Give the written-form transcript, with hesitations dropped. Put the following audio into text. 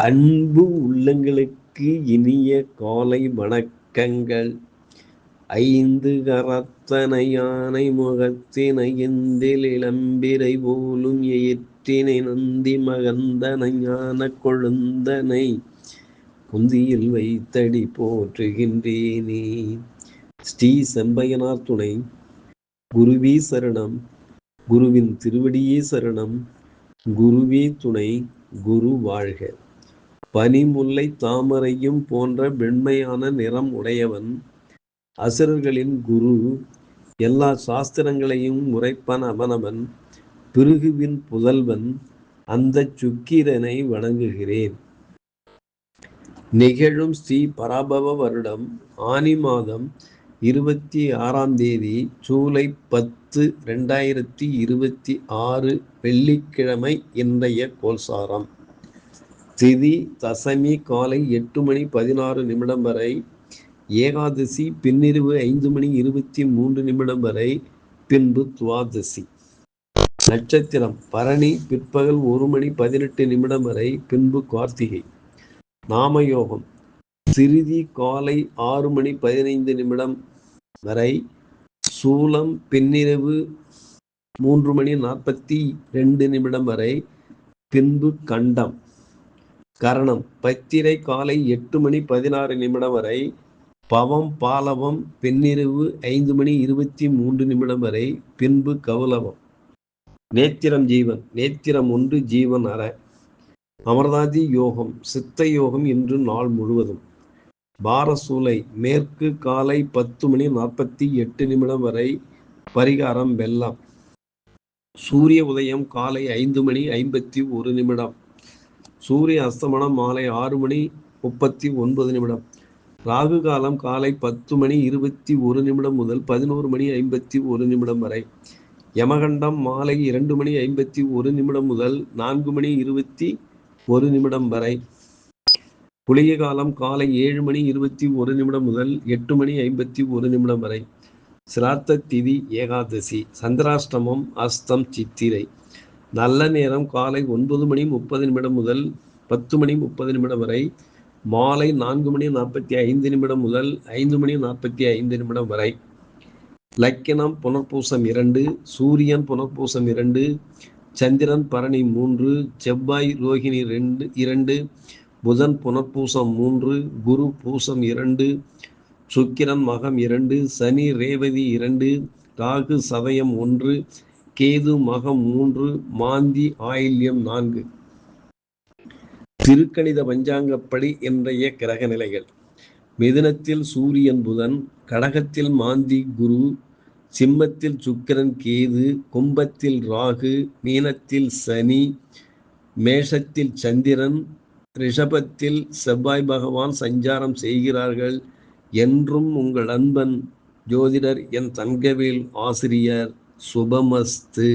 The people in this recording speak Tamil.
அன்பு உள்ளங்களுக்கு இனிய காலை வணக்கங்கள். ஐந்து கரத்தனை யானை முகத்தினை எந்தில் இளம்பிரை போலும் ஏற்றினை நந்தி மகந்தனை ஞான கொழுந்தனை குந்தியில் வைத்தடி போற்றுகின்றேனே. ஸ்ரீ செம்பையனார் துணை. குருவே சரணம். குருவின் திருவடியே சரணம். குருவே துணை. குரு வாழ்க. பனிமுல்லை தாமரையும் போன்ற வெண்மையான நிறம் உடையவன், அசுரர்களின் குரு, எல்லா சாஸ்திரங்களையும் உரைப்பன் அவனவன், பிருகுவின் புதல்வன், அந்த சுக்கிரனை வணங்குகிறேன். நிகழும் ஸ்ரீ பராபவ வருடம் ஆனி மாதம் 26ஆம் தேதி ஜூலை 10, 2026 வெள்ளிக்கிழமை. இன்றைய கோல்சாரம். திதி தசமி காலை 8:16 வரை, ஏகாதசி பின்னிரவு 5:23 வரை, பின்பு துவாதசி. நட்சத்திரம் பரணி பிற்பகல் 1:18 வரை, பின்பு கார்த்திகை. நாமயோகம் சிறிதி காலை 6:15 வரை, சூலம் பின்னிரவு 3:42 வரை, பின்பு கண்டம். கரணம் பத்திரை காலை 8:16 வரை, பவம் பாலவம் பின்னிரவு 5:23 வரை, பின்பு கௌலவம். நேத்திரம் ஜீவன். நேத்திரம் 1 ஜீவன் அற. அமர்தாதி யோகம் சித்த யோகம் இன்று நாள் முழுவதும். பாரசூலை மேற்கு காலை 10:48 வரை, பரிகாரம் வெள்ளம். சூரிய உதயம் காலை 5:51. சூரிய அஸ்தமனம் மாலை 6:39. ராகு காலம் காலை 10:21 முதல் 11:51 வரை. யமகண்டம் மாலை 2:51 முதல் 4:21 வரை. குளிகை காலம் காலை 7:21 முதல் 8:51 வரை. சிராத்த திதி ஏகாதசி. சந்திராஷ்டமம் அஸ்தம் சித்திரை. நல்ல நேரம் காலை 9:30 முதல் 10:30 வரை, மாலை 4:45 முதல் 5:45 வரை. லக்கினம் புனர்பூசம் 2, சூரியன் புனர்பூசம் 2, சந்திரன் பரணி 3, செவ்வாய் ரோகிணி 2, புதன் புனர்பூசம் 3, குரு பூசம் 2, சுக்கிரன் மகம் 2, சனி ரேவதி 2, ராகு சதயம் 1, கேது மகம் 3, மாந்தி ஆயில்யம் 4. திருக்கணித பஞ்சாங்கப்படி இன்றைய கிரக நிலைகள். மிதுனத்தில் சூரியன் புதன், கடகத்தில் மாந்தி குரு, சிம்மத்தில் சுக்கிரன் கேது, கும்பத்தில் ராகு, மீனத்தில் சனி, மேஷத்தில் சந்திரன், ரிஷபத்தில் செவ்வாய் பகவான் சஞ்சாரம் செய்கிறார்கள். என்றும் உங்கள் அன்பன் ஜோதிடர் என் தங்கவேல் ஆசிரியர். சுபமஸ்து.